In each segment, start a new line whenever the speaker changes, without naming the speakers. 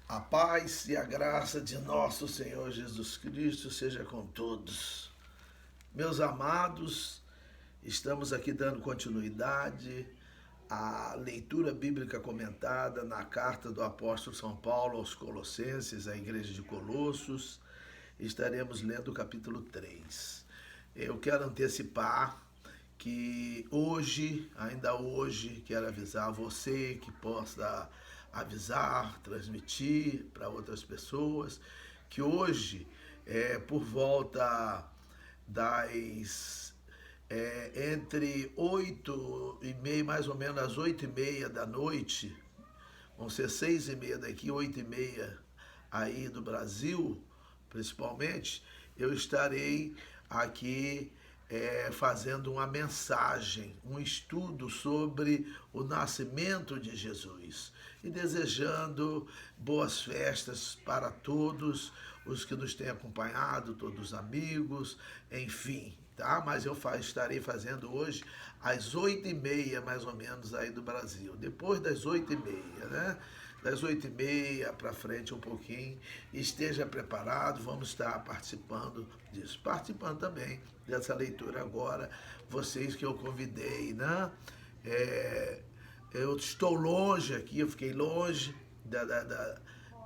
A paz e a graça de nosso Senhor Jesus Cristo seja com todos. Meus amados, estamos aqui dando continuidade à leitura bíblica comentada na carta do apóstolo São Paulo aos Colossenses, à igreja de Colossos. Estaremos lendo o capítulo 3. Eu quero antecipar que ainda hoje, quero avisar você que possa avisar, transmitir para outras pessoas, que hoje, por volta entre 8h30, mais ou menos às 8h30 da noite, vão ser 6h30 daqui, 8h30 aí do Brasil, principalmente, eu estarei aqui fazendo uma mensagem, um estudo sobre o nascimento de Jesus e desejando boas festas para todos os que nos têm acompanhado, todos os amigos, enfim, tá? Mas eu estarei fazendo hoje às 8h30, mais ou menos, aí do Brasil, depois das 8h30, né? Das 8h30 para frente um pouquinho, esteja preparado, vamos estar participando disso. Participando também dessa leitura agora, vocês que eu convidei, né? Eu estou longe aqui, eu fiquei longe,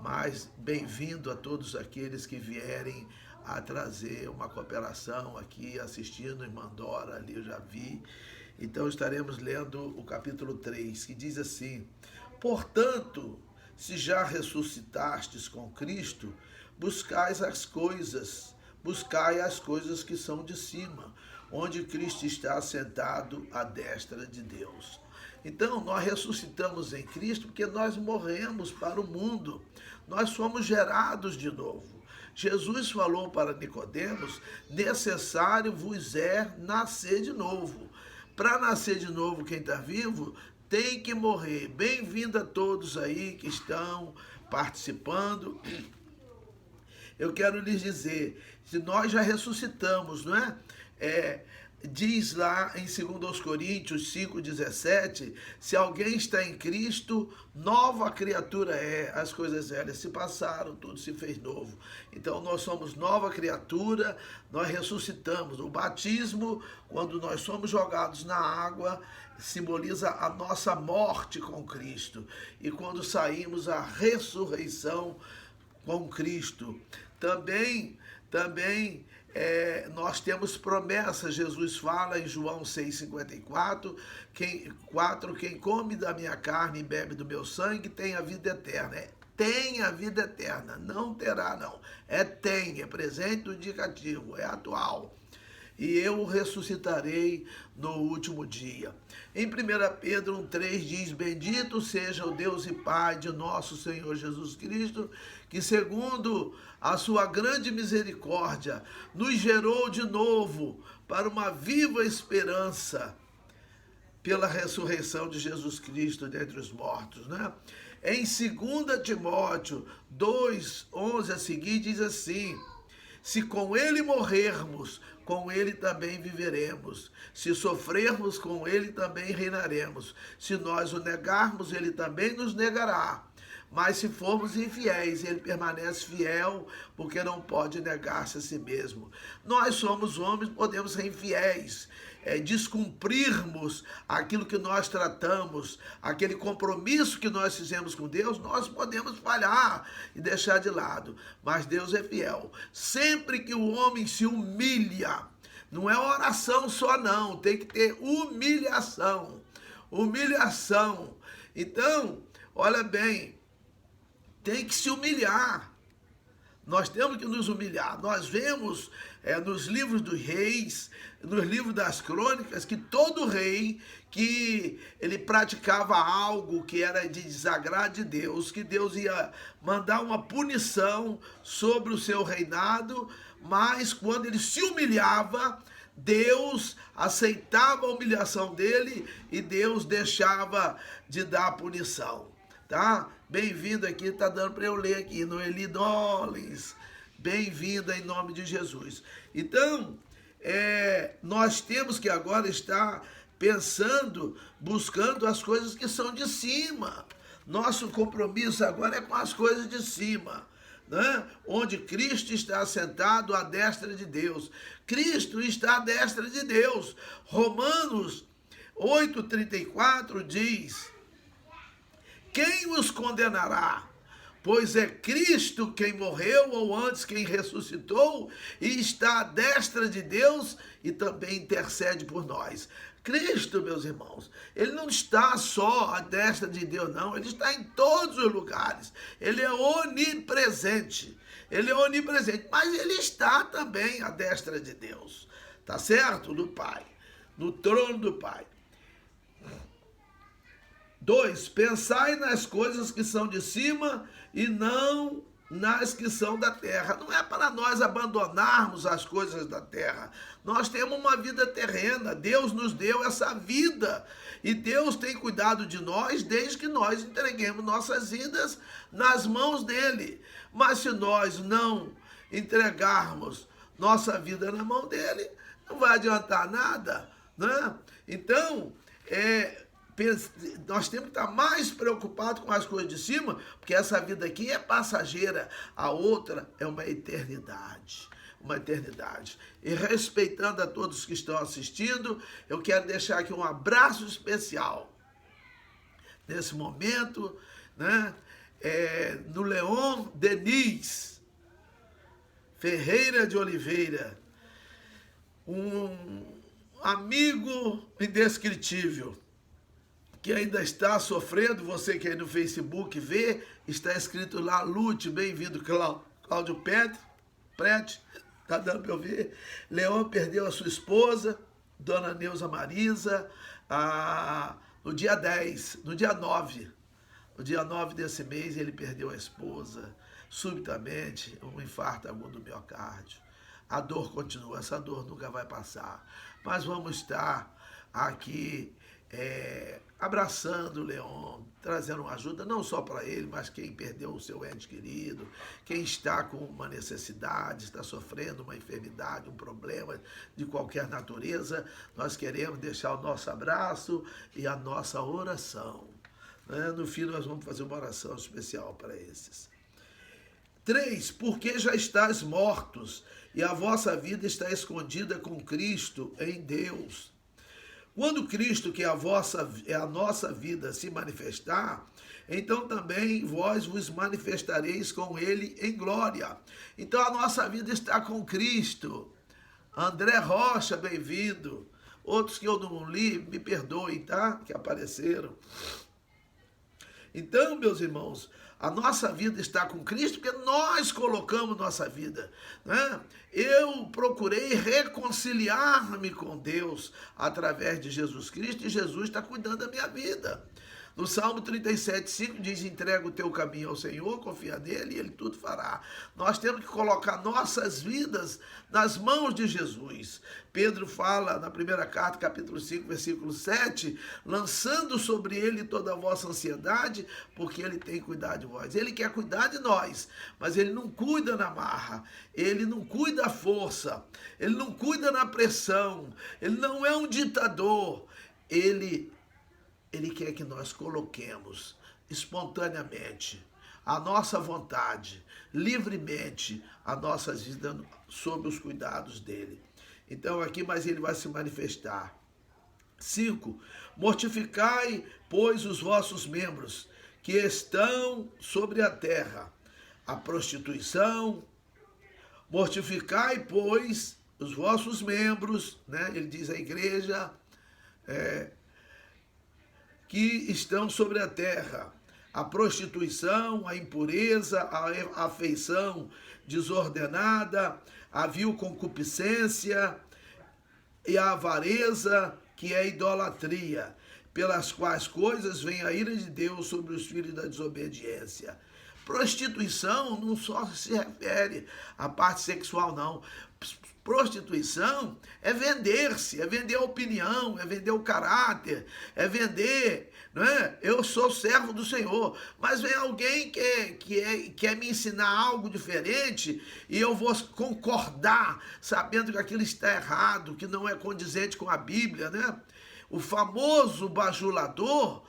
mas bem-vindo a todos aqueles que vierem a trazer uma cooperação aqui, assistindo em Mandora, ali eu já vi. Então estaremos lendo o capítulo 3, que diz assim: portanto, se já ressuscitastes com Cristo, buscai as coisas que são de cima, onde Cristo está assentado à destra de Deus. Então, nós ressuscitamos em Cristo porque nós morremos para o mundo, nós somos gerados de novo. Jesus falou para Nicodemos: necessário vos é nascer de novo. Para nascer de novo, quem está vivo tem que morrer. Bem-vindo a todos aí que estão participando. Eu quero lhes dizer, se nós já ressuscitamos, não é? Diz lá em 2 Coríntios 5,17, se alguém está em Cristo, nova criatura é, as coisas velhas se passaram, tudo se fez novo. Então nós somos nova criatura, nós ressuscitamos. O batismo, quando nós somos jogados na água, simboliza a nossa morte com Cristo. E quando saímos, a ressurreição com Cristo. Também nós temos promessas. Jesus fala em João 6,54, quem come da minha carne e bebe do meu sangue tem a vida eterna. Tem a vida eterna, não terá não. Tem, é presente do indicativo, é atual. E eu ressuscitarei no último dia. Em 1 Pedro 1,3 diz: bendito seja o Deus e Pai de nosso Senhor Jesus Cristo, que segundo a sua grande misericórdia, nos gerou de novo para uma viva esperança pela ressurreição de Jesus Cristo dentre os mortos, né? Em 2 Timóteo 2,11 a seguir diz assim: se com ele morrermos, com ele também viveremos. Se sofrermos, com ele também reinaremos. Se nós o negarmos, ele também nos negará. Mas se formos infiéis, ele permanece fiel, porque não pode negar-se a si mesmo. Nós somos homens, podemos ser infiéis, descumprirmos aquilo que nós tratamos, aquele compromisso que nós fizemos com Deus, nós podemos falhar e deixar de lado. Mas Deus é fiel. Sempre que o homem se humilha, não é oração só não, tem que ter humilhação. Humilhação. Então, olha bem, tem que se humilhar. Nós temos que nos humilhar. Nós vemos nos livros dos reis, nos livros das crônicas, que todo rei que ele praticava algo que era de desagrado de Deus, que Deus ia mandar uma punição sobre o seu reinado, mas quando ele se humilhava, Deus aceitava a humilhação dele e Deus deixava de dar a punição. Tá? Bem-vindo aqui, tá dando para eu ler aqui, Noeli Dollins. Bem-vinda em nome de Jesus. Então, nós temos que agora estar pensando, buscando as coisas que são de cima. Nosso compromisso agora é com as coisas de cima, né? Onde Cristo está sentado à destra de Deus. Cristo está à destra de Deus. Romanos 8,34 diz: quem os condenará? Pois é Cristo quem morreu, ou antes quem ressuscitou, e está à destra de Deus e também intercede por nós. Cristo, meus irmãos, ele não está só à destra de Deus, não. Ele está em todos os lugares. Ele é onipresente. Ele é onipresente, mas ele está também à destra de Deus. Tá certo? Do Pai. No trono do Pai. 2. Pensai nas coisas que são de cima e não nas que são da terra. Não é para nós abandonarmos as coisas da terra. Nós temos uma vida terrena. Deus nos deu essa vida. E Deus tem cuidado de nós desde que nós entreguemos nossas vidas nas mãos dele. Mas se nós não entregarmos nossa vida na mão dele, não vai adiantar nada, né? Então, nós temos que estar mais preocupados com as coisas de cima, porque essa vida aqui é passageira, a outra é uma eternidade. Uma eternidade. E respeitando a todos que estão assistindo, eu quero deixar aqui um abraço especial nesse momento, né? No Leon Denis Ferreira de Oliveira, um amigo indescritível, que ainda está sofrendo. Você que aí no Facebook vê, está escrito lá, lute, bem-vindo, Cláudio Prete, tá dando para eu ver. Leão perdeu a sua esposa, Dona Neuza Marisa, no dia 10, no dia 9 desse mês ele perdeu a esposa, subitamente, um infarto agudo do miocárdio. A dor continua, essa dor nunca vai passar, mas vamos estar aqui abraçando o Leon, trazendo uma ajuda não só para ele, mas quem perdeu o seu ente querido, quem está com uma necessidade, está sofrendo uma enfermidade, um problema de qualquer natureza. Nós queremos deixar o nosso abraço e a nossa oração, né? No fim nós vamos fazer uma oração especial para esses. 3. Porque já estáis mortos e a vossa vida está escondida com Cristo em Deus. Quando Cristo, que é a nossa vida, se manifestar, então também vós vos manifestareis com ele em glória. Então a nossa vida está com Cristo. André Rocha, bem-vindo. Outros que eu não li, me perdoem, tá? Que apareceram. Então, meus irmãos, a nossa vida está com Cristo porque nós colocamos nossa vida, né? Eu procurei reconciliar-me com Deus através de Jesus Cristo e Jesus está cuidando da minha vida. No Salmo 37,5 diz: entrega o teu caminho ao Senhor, confia nele e ele tudo fará. Nós temos que colocar nossas vidas nas mãos de Jesus. Pedro fala na primeira carta, capítulo 5, versículo 7, lançando sobre ele toda a vossa ansiedade, porque ele tem cuidado de vós. Ele quer cuidar de nós, mas ele não cuida na marra, ele não cuida à força, ele não cuida na pressão, ele não é um ditador, ele quer que nós coloquemos espontaneamente a nossa vontade, livremente, as nossas vidas sob os cuidados dele. Então aqui, mas ele vai se manifestar. 5. Mortificai, pois, os vossos membros que estão sobre a terra, a prostituição. Mortificai, pois, os vossos membros, né? Ele diz à igreja, que estão sobre a terra, a prostituição, a impureza, a afeição desordenada, a vil concupiscência e a avareza, que é a idolatria, pelas quais coisas vem a ira de Deus sobre os filhos da desobediência. Prostituição não só se refere à parte sexual, não. Prostituição é vender-se, é vender a opinião, é vender o caráter, é vender, não é? Eu sou servo do Senhor, mas vem alguém que quer me ensinar algo diferente e eu vou concordar, sabendo que aquilo está errado, que não é condizente com a Bíblia, né? O famoso bajulador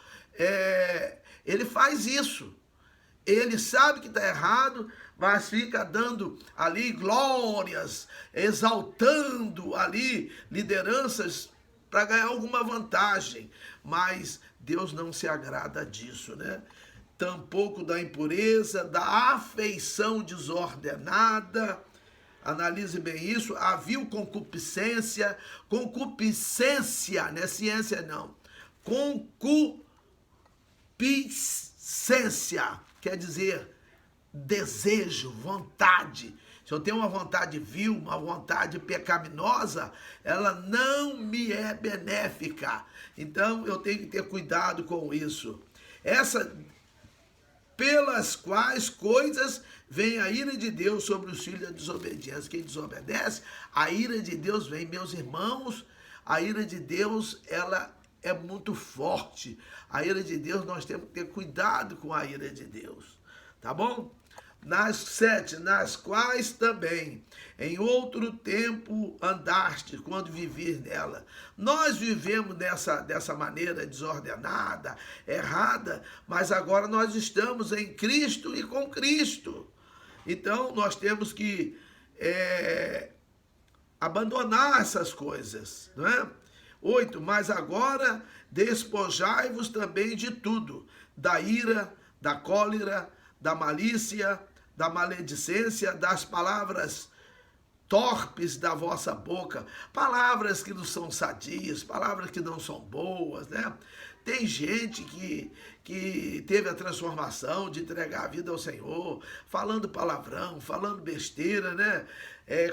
Ele faz isso. Ele sabe que está errado, mas fica dando ali glórias, exaltando ali lideranças para ganhar alguma vantagem. Mas Deus não se agrada disso, né? Tampouco da impureza, da afeição desordenada. Analise bem isso. A vil concupiscência, concupiscência, não é ciência não. Concupiscência quer dizer desejo, vontade. Se eu tenho uma vontade vil, uma vontade pecaminosa, ela não me é benéfica. Então eu tenho que ter cuidado com isso. Pelas quais coisas vem a ira de Deus sobre os filhos da desobediência. Quem desobedece, a ira de Deus vem. Meus irmãos, a ira de Deus, ela é muito forte. A ira de Deus, nós temos que ter cuidado com a ira de Deus. Tá bom? Nas quais também em outro tempo andaste, quando viver nela. Nós vivemos dessa maneira desordenada, errada, mas agora nós estamos em Cristo e com Cristo. Então nós temos que abandonar essas coisas, não é? 8, mas agora despojai-vos também de tudo, da ira, da cólera, da malícia, da maledicência, das palavras torpes da vossa boca, palavras que não são sadias, palavras que não são boas, né? Tem gente que teve a transformação de entregar a vida ao Senhor, falando palavrão, falando besteira, né?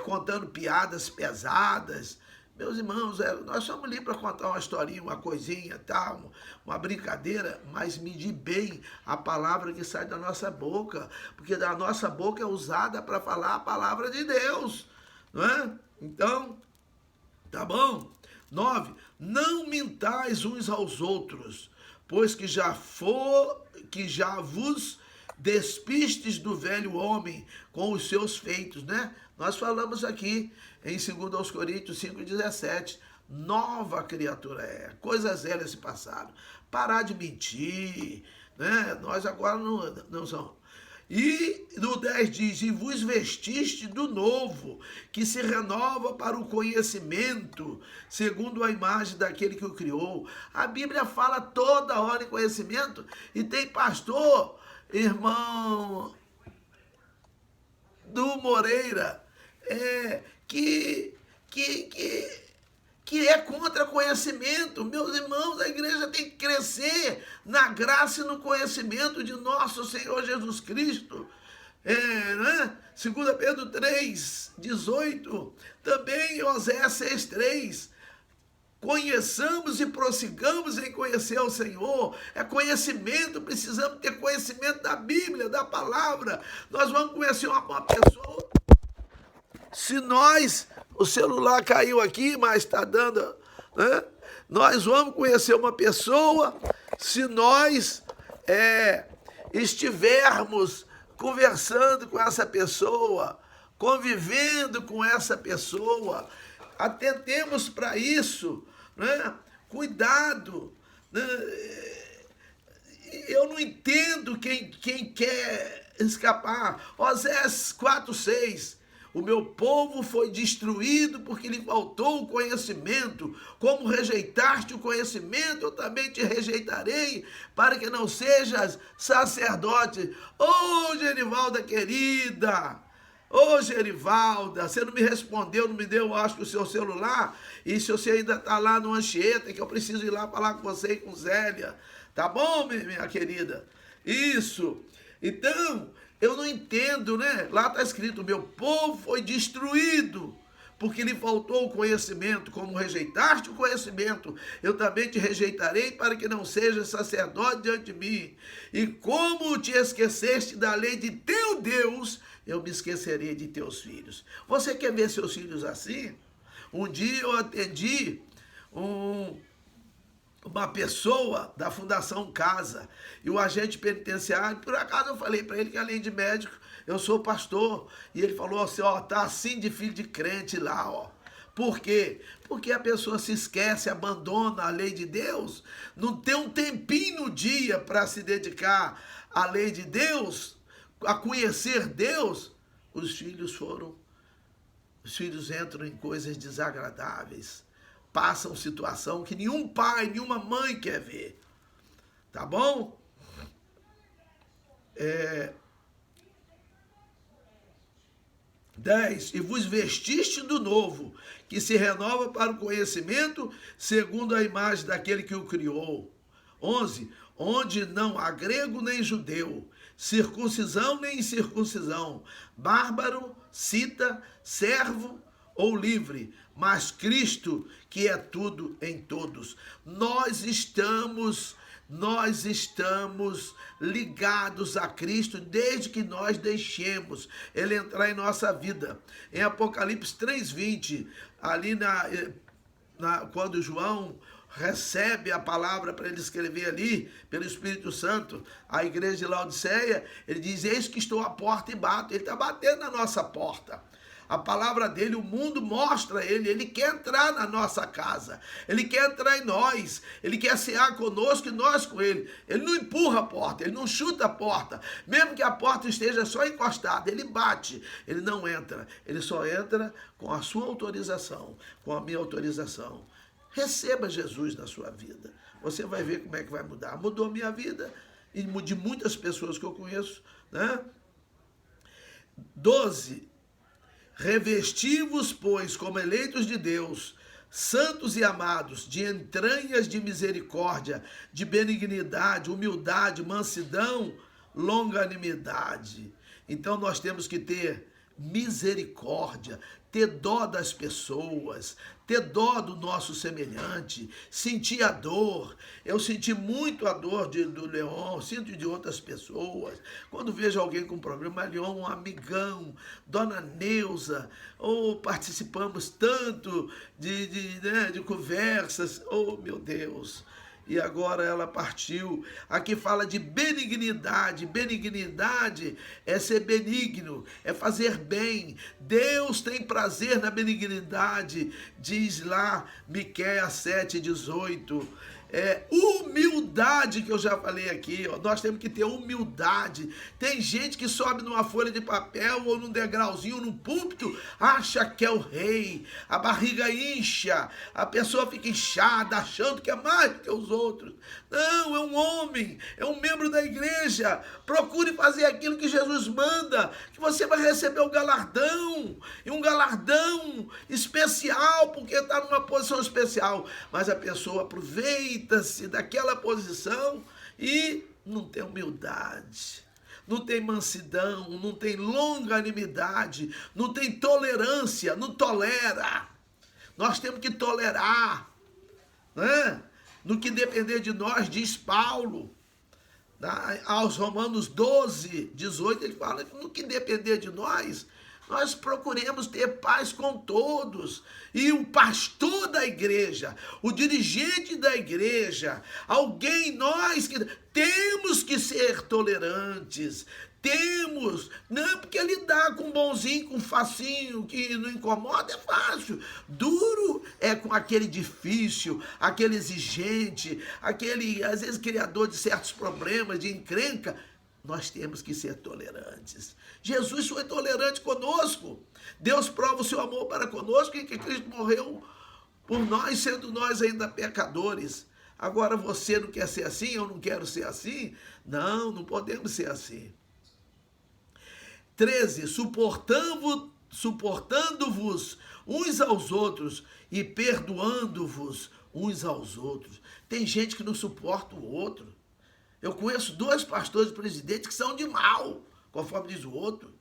Contando piadas pesadas. Meus irmãos, nós somos ali para contar uma historinha, uma coisinha, tal, uma brincadeira, mas medir bem a palavra que sai da nossa boca, porque da nossa boca é usada para falar a palavra de Deus, não é? Então, tá bom? 9, não mintais uns aos outros, pois que já vos despistes do velho homem com os seus feitos, né? Nós falamos aqui em 2 Coríntios 5,17, nova criatura é, coisas velhas se passaram. Parar de mentir, né? Nós agora não somos. E no 10 diz, e vos vestiste do novo, que se renova para o conhecimento, segundo a imagem daquele que o criou. A Bíblia fala toda hora em conhecimento, e tem pastor, irmão do Moreira, que é contra conhecimento. Meus irmãos, a igreja tem que crescer na graça e no conhecimento de nosso Senhor Jesus Cristo. Né? 2 Pedro 3, 18, também Oséias 6, 3. Conheçamos e prossigamos em conhecer o Senhor. É conhecimento, precisamos ter conhecimento da Bíblia, da palavra. Nós vamos conhecer uma pessoa. Se o celular caiu aqui, mas está dando, né? Nós vamos conhecer uma pessoa se nós estivermos conversando com essa pessoa, convivendo com essa pessoa. Atentemos para isso, né? Cuidado, né? Eu não entendo quem quer escapar. Oséias 4:6. O meu povo foi destruído porque lhe faltou o conhecimento. Como rejeitaste o conhecimento, eu também te rejeitarei, para que não sejas sacerdote. Ô, Gerivalda querida! Ô, Gerivalda, você não me respondeu, não me deu, acho que o seu celular, e se você ainda está lá no Anchieta, que eu preciso ir lá falar com você e com Zélia. Tá bom, minha querida? Isso. Então, eu não entendo, né? Lá está escrito, meu povo foi destruído, porque lhe faltou o conhecimento. Como rejeitaste o conhecimento, eu também te rejeitarei, para que não sejas sacerdote diante de mim. E como te esqueceste da lei de teu Deus, eu me esquecerei de teus filhos. Você quer ver seus filhos assim? Um dia eu atendi uma pessoa da Fundação Casa, e o agente penitenciário, por acaso eu falei para ele que além de médico, eu sou pastor, e ele falou assim, ó, tá assim de filho de crente lá, ó, Por quê? Porque a pessoa se esquece, abandona a lei de Deus, não tem um tempinho no dia para se dedicar à lei de Deus, a conhecer Deus. Os filhos entram em coisas desagradáveis, passam situação que nenhum pai, nenhuma mãe quer ver. Tá bom? 10. E vos vestiste do novo, que se renova para o conhecimento, segundo a imagem daquele que o criou. 11. Onde não há grego nem judeu, circuncisão nem incircuncisão, bárbaro, cita, servo ou livre, mas Cristo, que é tudo em todos. Nós estamos ligados a Cristo desde que nós deixemos Ele entrar em nossa vida. Em Apocalipse 3:20, ali quando João recebe a palavra para ele escrever ali, pelo Espírito Santo, a igreja de Laodiceia, ele diz: eis que estou à porta e bato. Ele está batendo na nossa porta. A palavra dele, o mundo mostra ele quer entrar na nossa casa, ele quer entrar em nós, ele quer cear conosco e nós com ele. Ele não empurra a porta, ele não chuta a porta, mesmo que a porta esteja só encostada, ele bate, ele não entra, ele só entra com a sua autorização, com a minha autorização. Receba Jesus na sua vida, você vai ver como é que vai mudar. Mudou a minha vida e de muitas pessoas que eu conheço, né? 12. Revesti-vos, pois, como eleitos de Deus, santos e amados, de entranhas de misericórdia, de benignidade, humildade, mansidão, longanimidade. Então nós temos que ter misericórdia, ter dó das pessoas, ter dó do nosso semelhante, sentir a dor. Eu senti muito a dor do Leon, sinto de outras pessoas. Quando vejo alguém com problema, Leon, um amigão, Dona Neuza, participamos tanto de conversas, meu Deus. E agora ela partiu. Aqui fala de benignidade. Benignidade é ser benigno, é fazer bem. Deus tem prazer na benignidade, diz lá Miqueias 7:18. Humildade, que eu já falei aqui, nós temos que ter humildade. Tem gente que sobe numa folha de papel ou num degrauzinho, num púlpito, acha que é o rei, a barriga incha, a pessoa fica inchada, achando que é mais do que os outros. Não, é um homem, é um membro da igreja. Procure fazer aquilo que Jesus manda, que você vai receber um galardão, e um galardão especial, porque está numa posição especial. Mas a pessoa aproveita-se daquela posição e não tem humildade, não tem mansidão, não tem longanimidade, não tem tolerância, não tolera. Nós temos que tolerar, né? No que depender de nós, diz Paulo, aos Romanos 12:18, ele fala que no que depender de nós procuremos ter paz com todos. E o pastor da igreja, o dirigente da igreja, nós que temos que ser tolerantes. Não, porque lidar com bonzinho, com facinho, que não incomoda, é fácil. Duro é com aquele difícil, aquele exigente, aquele, às vezes, criador de certos problemas, de encrenca. Nós temos que ser tolerantes. Jesus foi tolerante conosco. Deus prova o seu amor para conosco em que Cristo morreu por nós, sendo nós ainda pecadores. Agora você não quer ser assim, eu não quero ser assim? Não podemos ser assim. 13. Suportando-vos uns aos outros e perdoando-vos uns aos outros. Tem gente que não suporta o outro. Eu conheço 2 pastores presidentes que são de mal, conforme diz o outro.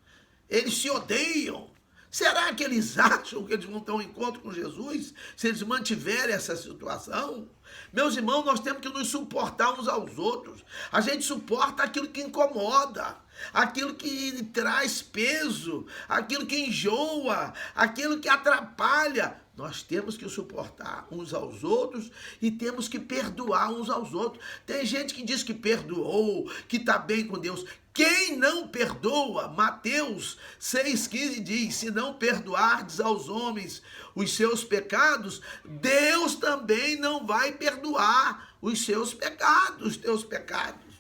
Eles se odeiam. Será que eles acham que eles vão ter um encontro com Jesus se eles mantiverem essa situação? Meus irmãos, nós temos que nos suportar uns aos outros. A gente suporta aquilo que incomoda, aquilo que traz peso, aquilo que enjoa, aquilo que atrapalha. Nós temos que suportar uns aos outros e temos que perdoar uns aos outros. Tem gente que diz que perdoou, que está bem com Deus. Quem não perdoa, Mateus 6,15 diz, se não perdoardes aos homens os seus pecados, Deus também não vai perdoar os seus pecados, os teus pecados.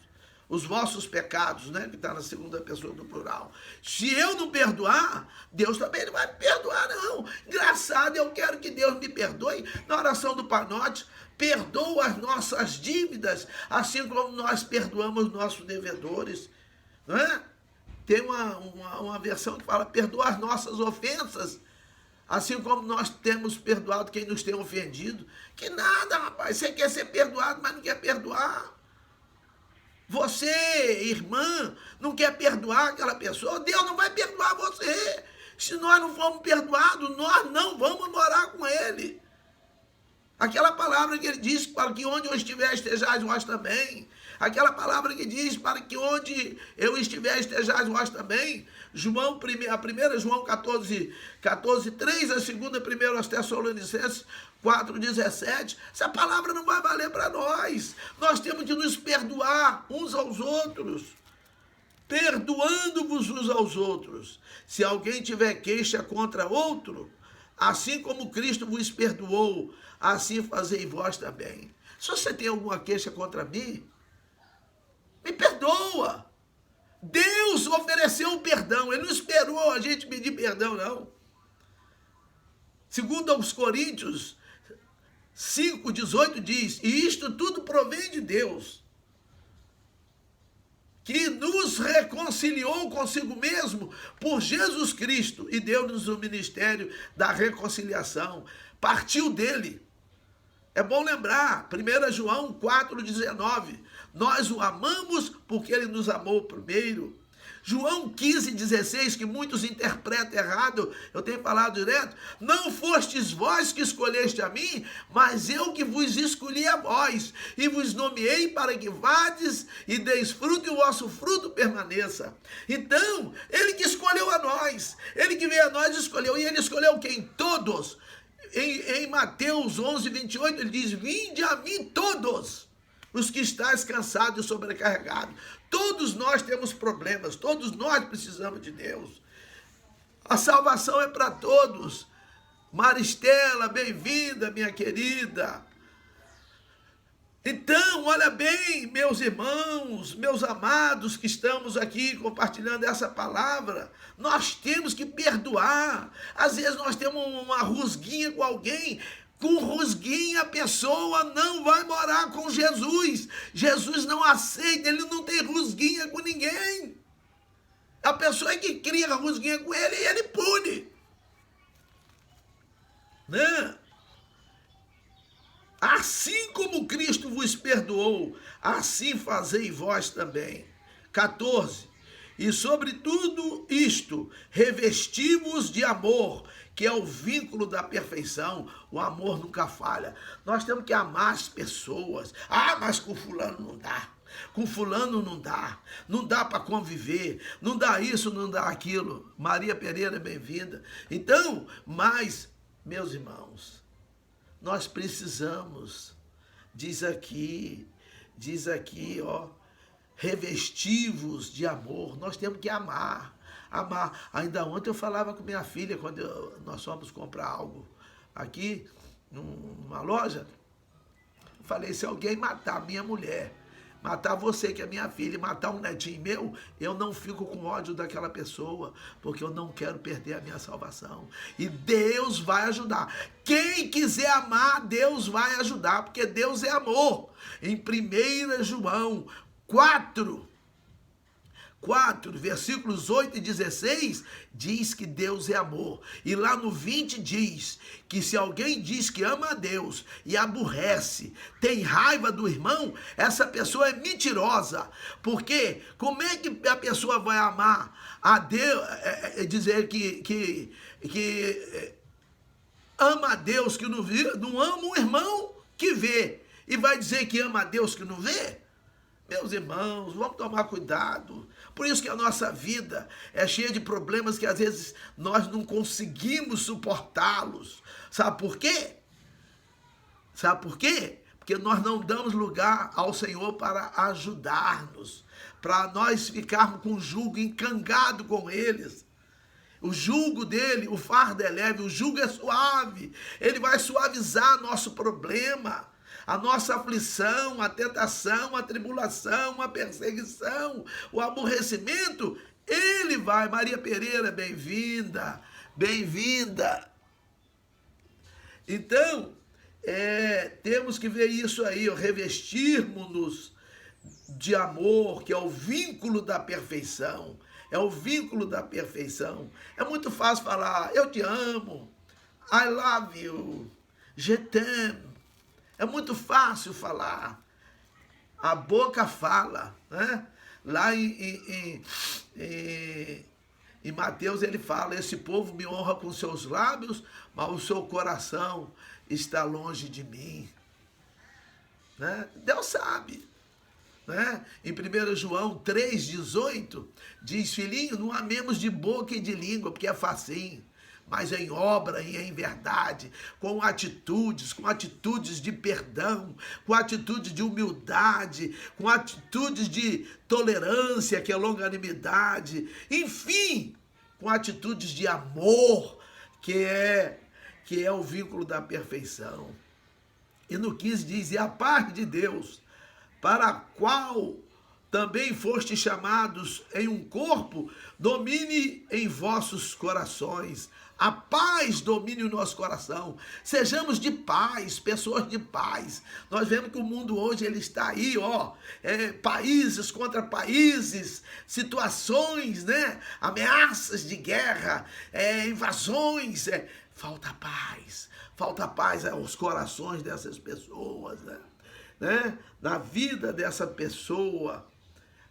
Os vossos pecados, né? Que está na segunda pessoa do plural. Se eu não perdoar, Deus também não vai me perdoar, não. Engraçado, eu quero que Deus me perdoe. Na oração do Pai Nosso, perdoa as nossas dívidas, assim como nós perdoamos nossos devedores. Não é? Tem uma versão que fala, perdoa as nossas ofensas, assim como nós temos perdoado quem nos tem ofendido. Que nada, rapaz. Você quer ser perdoado, mas não quer perdoar. Você, irmã, não quer perdoar aquela pessoa, Deus não vai perdoar você. Se nós não formos perdoados, nós não vamos morar com Ele. Aquela palavra que Ele diz, para que onde eu estiver, estejais vós também. Aquela palavra que diz, para que onde eu estiver, estejais vós também. A primeira João 14, 3, a segunda, 1 Tessalonicenses 4,17. Essa palavra não vai valer para nós. Nós temos que nos perdoar uns aos outros. Perdoando-vos uns aos outros. Se alguém tiver queixa contra outro, assim como Cristo vos perdoou, assim fazei vós também. Se você tem alguma queixa contra mim, me perdoa. Deus ofereceu o perdão. Ele não esperou a gente pedir perdão, não. Segundo aos Coríntios 5,18 diz, e isto tudo provém de Deus, que nos reconciliou consigo mesmo por Jesus Cristo e deu-nos o ministério da reconciliação. Partiu dele. É bom lembrar, 1 João 4,19, nós o amamos porque ele nos amou primeiro. João 15,16, que muitos interpretam errado, eu tenho falado direto, não fostes vós que escolheste a mim, mas eu que vos escolhi a vós, e vos nomeei para que vades e deis fruto e o vosso fruto permaneça. Então, ele que escolheu a nós, ele que veio a nós escolheu, e ele escolheu quem? Todos. Em Mateus 11,28, ele diz, vinde a mim todos os que estáis cansados e sobrecarregados. Todos nós temos problemas, todos nós precisamos de Deus. A salvação é para todos. Maristela, bem-vinda, minha querida. Então, olha bem, meus irmãos, meus amados que estamos aqui compartilhando essa palavra, nós temos que perdoar. Às vezes nós temos uma rusguinha com alguém. Com rusguinha a pessoa não vai morar com Jesus. Jesus não aceita, ele não tem rusguinha com ninguém. A pessoa é que cria rusguinha com ele e ele pune. Né? Assim como Cristo vos perdoou, assim fazei vós também. 14. E sobre tudo isto, revesti-vos de amor, que é o vínculo da perfeição. O amor nunca falha. Nós temos que amar as pessoas. Ah, mas com fulano não dá. Com fulano não dá. Não dá para conviver. Não dá isso, não dá aquilo. Maria Pereira, bem-vinda. Então, mas, meus irmãos, nós precisamos, diz aqui, ó, revesti-vos de amor. Nós temos que amar. Amar. Ainda ontem eu falava com minha filha, quando nós fomos comprar algo aqui, numa loja, eu falei, se alguém matar minha mulher, matar você que é minha filha, matar um netinho meu, eu não fico com ódio daquela pessoa, porque eu não quero perder a minha salvação. E Deus vai ajudar. Quem quiser amar, Deus vai ajudar, porque Deus é amor. Em 1 João 4, versículos 8 e 16, diz que Deus é amor. E lá no 20 diz que se alguém diz que ama a Deus e aborrece, tem raiva do irmão, essa pessoa é mentirosa. Porque como é que a pessoa vai amar a Deus, dizer que ama a Deus que não vê, não ama o irmão que vê, e vai dizer que ama a Deus que não vê? Meus irmãos, vamos tomar cuidado. Por isso que a nossa vida é cheia de problemas que às vezes nós não conseguimos suportá-los. Sabe por quê? Sabe por quê? porque nós não damos lugar ao Senhor para ajudar-nos, para nós ficarmos com o jugo encangado com eles. O jugo dele, o fardo é leve, o jugo é suave. Ele vai suavizar nosso problema, a nossa aflição, a tentação, a tribulação, a perseguição, o aborrecimento. Ele vai. Maria Pereira, bem-vinda, bem-vinda. Então, temos que ver isso aí, revestirmos-nos de amor, que é o vínculo da perfeição. É o vínculo da perfeição. É muito fácil falar, eu te amo, I love you, je t'aime. É muito fácil falar. A boca fala, né? Lá em Mateus ele fala, esse povo me honra com seus lábios, mas o seu coração está longe de mim. Né? Deus sabe. Né? Em 1 João 3,18 diz, filhinho, não amemos de boca e de língua, porque é facinho, mas em obra e em verdade, com atitudes de perdão, com atitudes de humildade, com atitudes de tolerância, que é longanimidade, enfim, com atitudes de amor, que é o vínculo da perfeição. E no 15 diz, e a paz de Deus, para a qual também fostes chamados em um corpo, domine em vossos corações. A paz domine o nosso coração. Sejamos de paz, pessoas de paz. Nós vemos que o mundo hoje ele está aí, países contra países, situações, né? Ameaças de guerra, invasões. Falta paz aos corações dessas pessoas, né? Na vida dessa pessoa,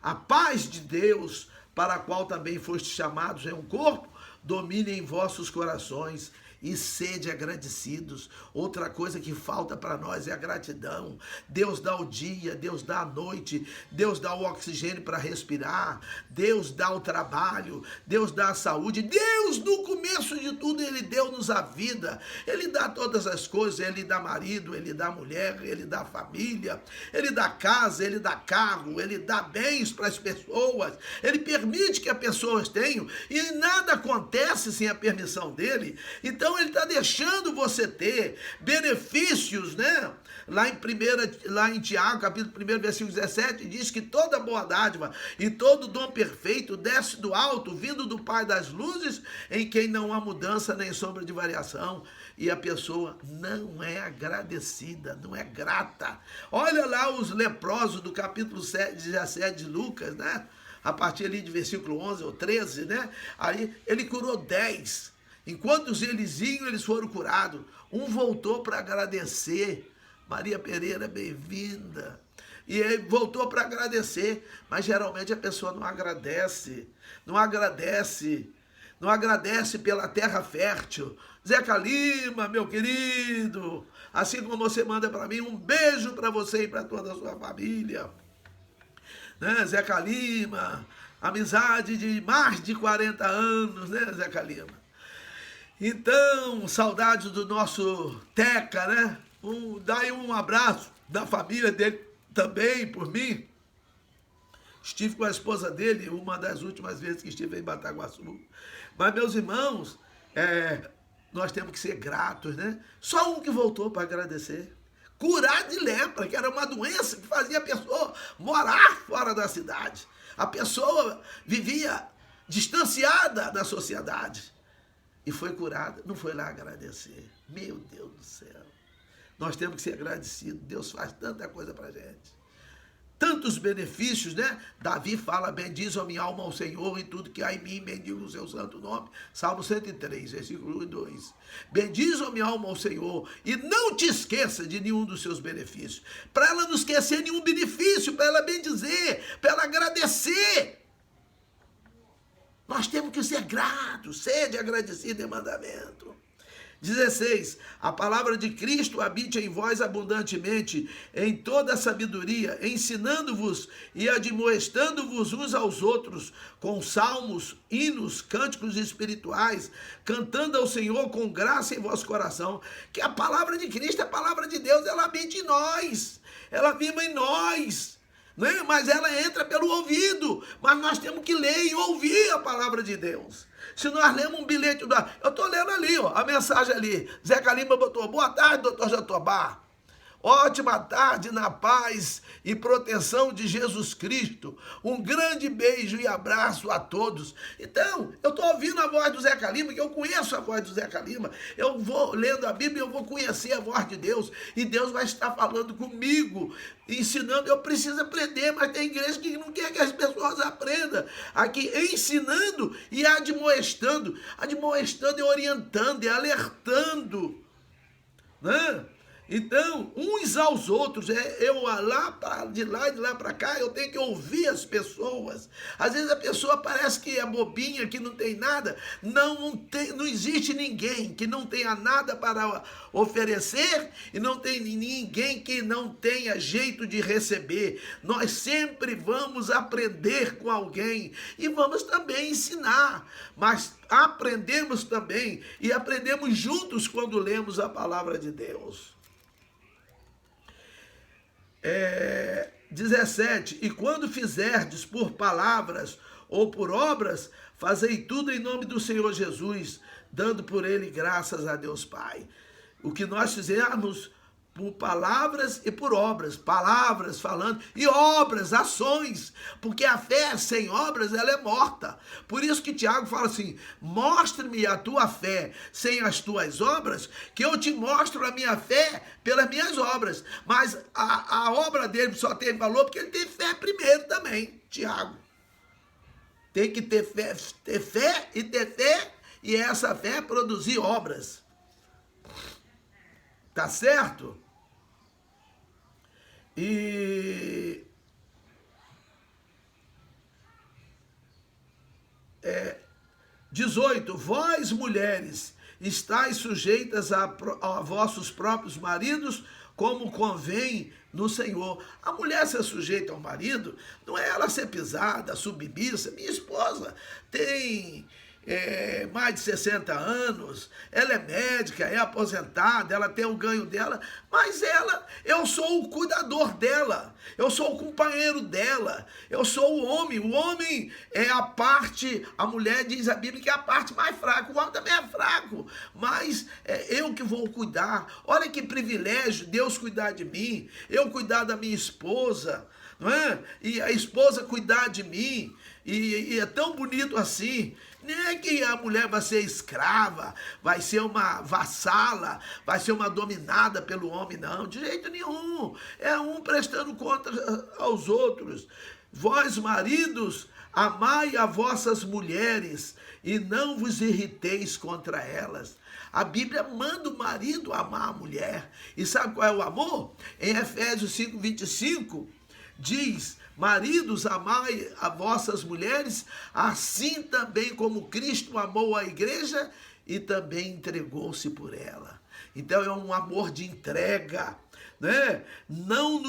a paz de Deus, para a qual também fostes chamados em um corpo, domine em vossos corações e sede agradecidos. Outra coisa que falta para nós é a gratidão. Deus dá o dia, Deus dá a noite, Deus dá o oxigênio para respirar, Deus dá o trabalho, Deus dá a saúde. Deus, no começo de tudo, Ele deu-nos a vida. Ele dá todas as coisas, Ele dá marido, Ele dá mulher, Ele dá família, Ele dá casa, Ele dá carro, Ele dá bens para as pessoas, Ele permite que as pessoas tenham, e nada acontece sem a permissão dEle. Então, Ele está deixando você ter benefícios, né? Lá em Tiago, capítulo 1, versículo 17, diz que toda boa dádiva e todo dom perfeito desce do alto, vindo do Pai das luzes, em quem não há mudança nem sombra de variação. E a pessoa não é agradecida, não é grata. Olha lá os leprosos do capítulo 17 de Lucas, né? A partir ali de versículo 11 ou 13, né? Aí ele curou 10. Enquanto eles iam, eles foram curados. Um voltou para agradecer. Maria Pereira, bem-vinda. E ele voltou para agradecer. Mas geralmente a pessoa não agradece. Não agradece pela terra fértil. Zeca Lima, meu querido, assim como você manda para mim, um beijo para você e para toda a sua família. Né, Zeca Lima, amizade de mais de 40 anos, né, Zeca Lima? Então, saudades do nosso Teca, né? Dá aí um abraço da família dele também, por mim. Estive com a esposa dele uma das últimas vezes que estive em Bataguaçu. Mas, meus irmãos, nós temos que ser gratos, né? Só um que voltou para agradecer. Curar de lepra, que era uma doença que fazia a pessoa morar fora da cidade. A pessoa vivia distanciada da sociedade. E foi curada, não foi lá agradecer. Meu Deus do céu. Nós temos que ser agradecidos. Deus faz tanta coisa pra gente. Tantos benefícios, né? Davi fala, bendiz a minha alma ao Senhor e tudo que há em mim, bendiga o seu santo nome. Salmo 103, versículo 1 e 2. Bendiz a minha alma ao Senhor e não te esqueça de nenhum dos seus benefícios. Para ela não esquecer nenhum benefício, para ela bendizer, para ela agradecer. Nós temos que ser gratos, sede agradecido é mandamento. 16. A palavra de Cristo habite em vós abundantemente, em toda a sabedoria, ensinando-vos e admoestando-vos uns aos outros, com salmos, hinos, cânticos espirituais, cantando ao Senhor com graça em vosso coração. Que a palavra de Cristo, a palavra de Deus, ela habite em nós, ela viva em nós. Né? Mas ela entra pelo ouvido, mas nós temos que ler e ouvir a palavra de Deus. Se nós lemos um bilhete, eu estou lendo ali, ó, a mensagem ali, Zeca Lima botou, boa tarde, doutor Jatobá. Ótima tarde na paz e proteção de Jesus Cristo. Um grande beijo e abraço a todos. Então, eu estou ouvindo a voz do Zeca Lima, que eu conheço a voz do Zeca Lima. Eu vou lendo a Bíblia, eu vou conhecer a voz de Deus. E Deus vai estar falando comigo, ensinando. Eu preciso aprender, mas tem igreja que não quer que as pessoas aprendam. Aqui, ensinando e admoestando. Admoestando é orientando, é alertando. Né? Então, uns aos outros, de lá para cá, eu tenho que ouvir as pessoas. Às vezes a pessoa parece que é bobinha, que não tem nada. Não existe ninguém que não tenha nada para oferecer e não tem ninguém que não tenha jeito de receber. Nós sempre vamos aprender com alguém e vamos também ensinar, mas aprendemos também e aprendemos juntos quando lemos a palavra de Deus. 17. E quando fizerdes por palavras ou por obras, fazei tudo em nome do Senhor Jesus, dando por ele graças a Deus Pai. O que nós fizermos por palavras e por obras, palavras falando, e obras, ações, porque a fé sem obras, ela é morta. Por isso que Tiago fala assim, mostre-me a tua fé sem as tuas obras, que eu te mostro a minha fé pelas minhas obras. Mas a obra dele só tem valor porque ele tem fé primeiro também, Tiago. Tem que ter fé, e essa fé produzir obras. Tá certo? E 18, vós mulheres estáis sujeitas a vossos próprios maridos, como convém no Senhor. A mulher ser sujeita ao marido, não é ela ser pisada, submissa. Minha esposa tem mais de 60 anos, ela é médica, é aposentada, ela tem o ganho dela, mas eu sou o cuidador dela, eu sou o companheiro dela, eu sou o homem é a parte, a mulher diz a Bíblia que é a parte mais fraca, o homem também é fraco, mas é eu que vou cuidar. Olha que privilégio Deus cuidar de mim, eu cuidar da minha esposa, não é? E a esposa cuidar de mim, e é tão bonito assim. Nem é que a mulher vai ser escrava, vai ser uma vassala, vai ser uma dominada pelo homem, não, de jeito nenhum. É um prestando conta aos outros. Vós, maridos, amai as vossas mulheres e não vos irriteis contra elas. A Bíblia manda o marido amar a mulher. E sabe qual é o amor? Em Efésios 5:25, diz: maridos, amai as vossas mulheres, assim também como Cristo amou a igreja e também entregou-se por ela. Então é um amor de entrega, né? Não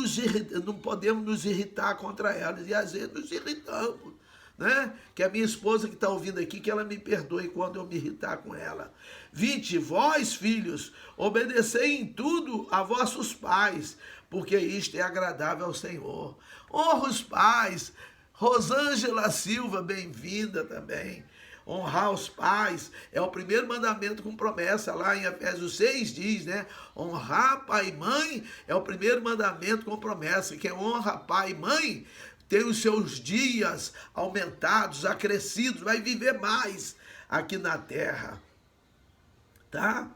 podemos nos irritar contra elas, e às vezes nos irritamos, né? Que a minha esposa que está ouvindo aqui, que ela me perdoe quando eu me irritar com ela. 20, vós, filhos, obedecei em tudo a vossos pais, porque isto é agradável ao Senhor. Honra os pais. Rosângela Silva, bem-vinda também. Honrar os pais é o primeiro mandamento com promessa. Lá em Efésios 6 diz, né? Honrar pai e mãe é o primeiro mandamento com promessa. Quem honra pai e mãe tem os seus dias aumentados, acrescidos, vai viver mais aqui na terra. Tá?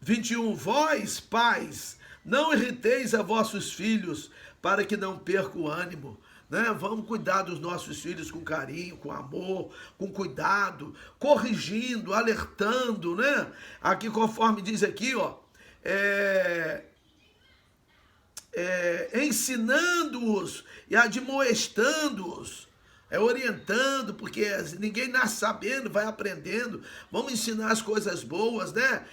21, vós, pais, não irriteis a vossos filhos, para que não percam o ânimo. Né? Vamos cuidar dos nossos filhos com carinho, com amor, com cuidado, corrigindo, alertando, né? Aqui, conforme diz aqui, ó, ensinando-os e admoestando-os, É orientando, porque ninguém nasce sabendo, vai aprendendo. Vamos ensinar as coisas boas, né?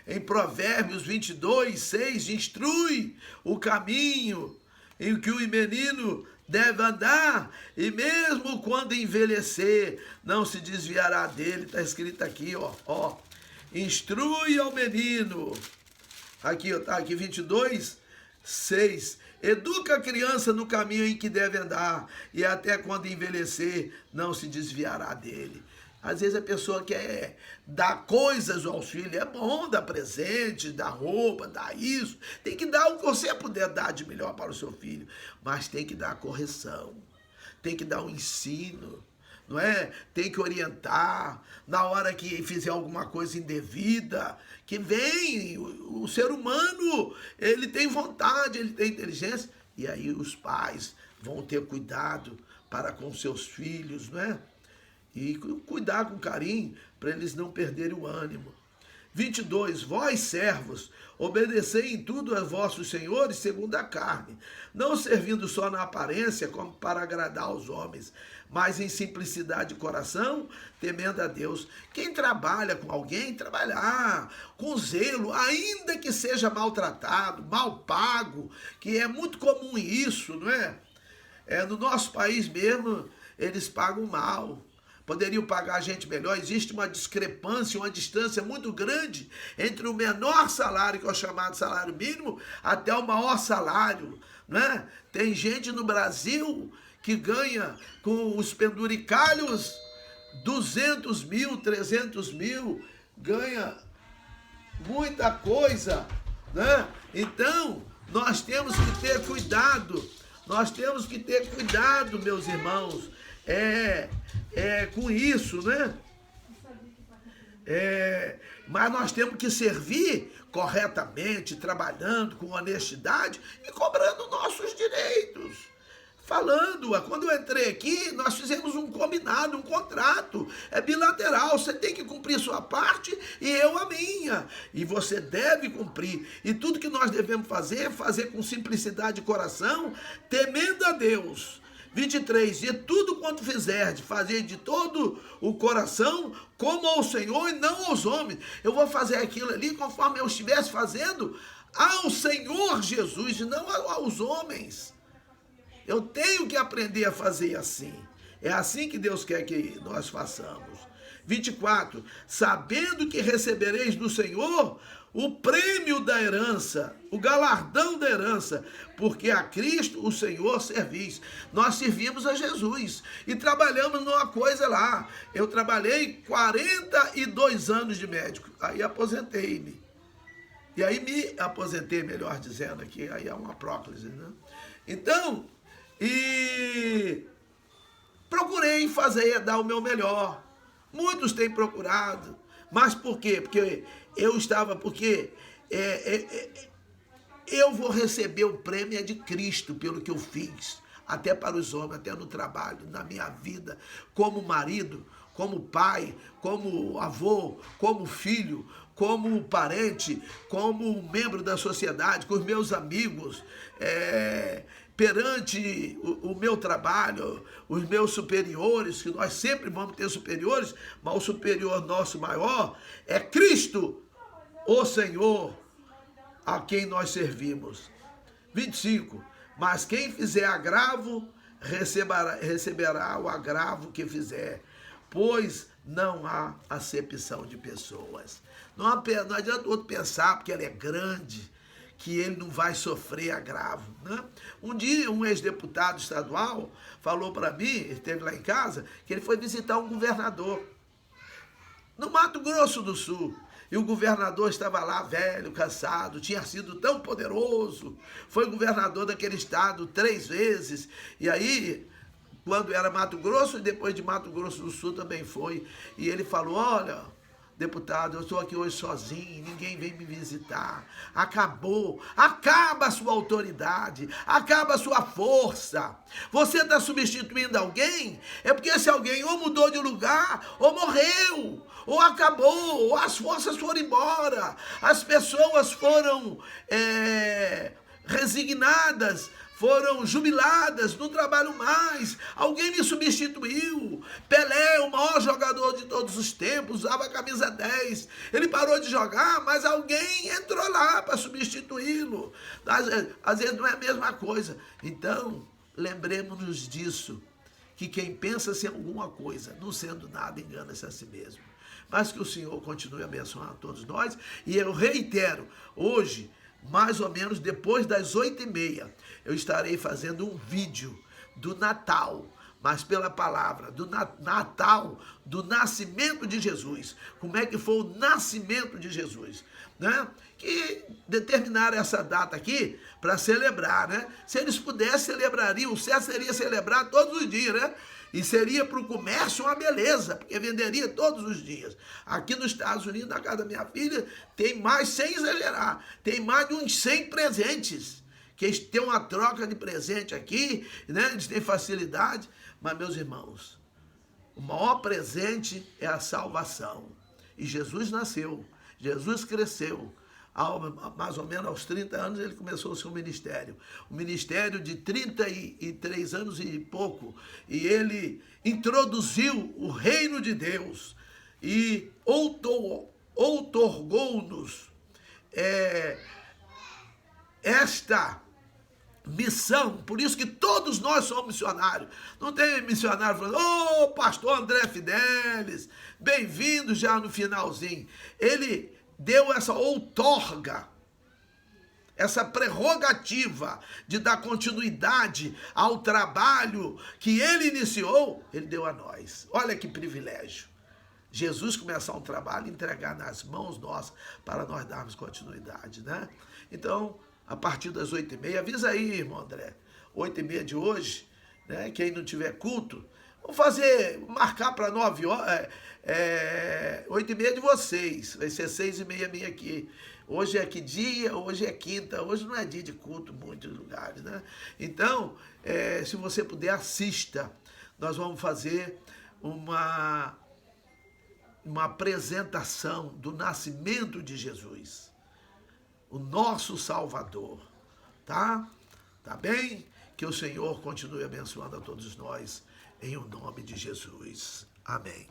Em Provérbios 22:6, instrui o caminho em que o menino deve andar, e mesmo quando envelhecer, não se desviará dele. Está escrito aqui, ó. Instrui ao menino. Aqui, ó, tá aqui 22:6. Educa a criança no caminho em que deve andar, e até quando envelhecer, não se desviará dele. Às vezes a pessoa quer dar coisas aos filhos, é bom dar presentes, dar roupa, dar isso. Tem que dar o que você puder dar de melhor para o seu filho, mas tem que dar correção, tem que dar um ensino, não é? Tem que orientar. Na hora que fizer alguma coisa indevida, que vem, o ser humano, ele tem vontade, ele tem inteligência, e aí os pais vão ter cuidado para com seus filhos, não é? E cuidar com carinho para eles não perderem o ânimo. 22. Vós, servos, obedecei em tudo a vossos senhores segundo a carne, não servindo só na aparência como para agradar aos homens, mas em simplicidade de coração, temendo a Deus. Quem trabalha com alguém, trabalhar com zelo, ainda que seja maltratado, mal pago, que é muito comum isso, não é? No nosso país mesmo, eles pagam mal. Poderiam pagar a gente melhor. Existe uma discrepância, uma distância muito grande entre o menor salário, que é o chamado salário mínimo, até o maior salário, né? Tem gente no Brasil que ganha com os penduricalhos 200 mil, 300 mil, ganha muita coisa, né? Então, nós temos que ter cuidado, meus irmãos, com isso, né? Mas nós temos que servir corretamente, trabalhando com honestidade e cobrando nossos direitos. Quando eu entrei aqui, nós fizemos um combinado, um contrato, é bilateral, você tem que cumprir sua parte e eu a minha, e você deve cumprir, e tudo que nós devemos fazer, fazer com simplicidade de coração, temendo a Deus. 23, e tudo quanto fizerdes, fazer de todo o coração, como ao Senhor e não aos homens. Eu vou fazer aquilo ali conforme eu estivesse fazendo ao Senhor Jesus e não aos homens. Eu tenho que aprender a fazer assim. É assim que Deus quer que nós façamos. 24, sabendo que recebereis do Senhor o prêmio da herança, o galardão da herança, porque a Cristo, o Senhor, servis. Nós servimos a Jesus e trabalhamos numa coisa lá. Eu trabalhei 42 anos de médico, aí aposentei-me. E aí me aposentei, melhor dizendo aqui, aí é uma próclise, né? Então, procurei dar o meu melhor. Muitos têm procurado. Mas por quê? Porque eu vou receber o prêmio de Cristo pelo que eu fiz, até para os homens, até no trabalho, na minha vida, como marido, como pai, como avô, como filho, como parente, como membro da sociedade, com os meus amigos, perante o meu trabalho, os meus superiores, que nós sempre vamos ter superiores, mas o superior nosso maior é Cristo, o Senhor, a quem nós servimos. 25, mas quem fizer agravo, receberá o agravo que fizer, pois não há acepção de pessoas. Não adianta outro pensar, porque ele é grande, que ele não vai sofrer agravo, né? Um dia, um ex-deputado estadual falou para mim, ele esteve lá em casa, que ele foi visitar um governador no Mato Grosso do Sul. E o governador estava lá, velho, cansado, tinha sido tão poderoso, foi governador daquele estado 3 vezes, e aí, quando era Mato Grosso, e depois de Mato Grosso do Sul também foi, e ele falou, olha, deputado, eu estou aqui hoje sozinho, ninguém vem me visitar, acaba a sua autoridade, acaba a sua força, você está substituindo alguém, é porque esse alguém ou mudou de lugar, ou morreu, ou acabou, ou as forças foram embora, as pessoas foram resignadas, foram jubiladas, não trabalham mais, alguém me substituiu. Pelé, o maior jogador de todos os tempos, usava a camisa 10. Ele parou de jogar, mas alguém entrou lá para substituí-lo. Às vezes não é a mesma coisa. Então, lembremos-nos disso, que quem pensa ser alguma coisa, não sendo nada, engana-se a si mesmo. Mas que o Senhor continue abençoando a todos nós. E eu reitero, hoje, mais ou menos depois das 8h30, eu estarei fazendo um vídeo do Natal, mas pela palavra, do Natal, do nascimento de Jesus. Como é que foi o nascimento de Jesus, né? Que determinaram essa data aqui para celebrar, né? Se eles pudessem, celebrariam, o certo seria celebrar todos os dias, né? E seria para o comércio uma beleza, porque venderia todos os dias. Aqui nos Estados Unidos, na casa da minha filha, tem mais, sem exagerar, tem mais de uns 100 presentes. Que eles têm uma troca de presente aqui, né? Eles têm facilidade. Mas, meus irmãos, o maior presente é a salvação. E Jesus nasceu, Jesus cresceu. Mais ou menos aos 30 anos ele começou o seu ministério. Um ministério de 33 anos e pouco. E ele introduziu o reino de Deus e outorgou-nos esta missão. Por isso que todos nós somos missionários. Não tem missionário falando, ô, pastor André Fidelis, bem-vindo já no finalzinho. Ele deu essa outorga, essa prerrogativa de dar continuidade ao trabalho que ele iniciou, ele deu a nós. Olha que privilégio. Jesus começar um trabalho e entregar nas mãos nossas para nós darmos continuidade, né? Então, a partir das 8h30, avisa aí, irmão André, 8h30 de hoje, né? Quem não tiver culto, vamos marcar para 9 horas, 8h30 de vocês, vai ser 6h30 minha aqui. Hoje é que dia? Hoje é quinta, hoje não é dia de culto em muitos lugares, né? Então, se você puder, assista. Nós vamos fazer uma apresentação do nascimento de Jesus, o nosso Salvador, tá? Tá bem? Que o Senhor continue abençoando a todos nós, em o nome de Jesus. Amém.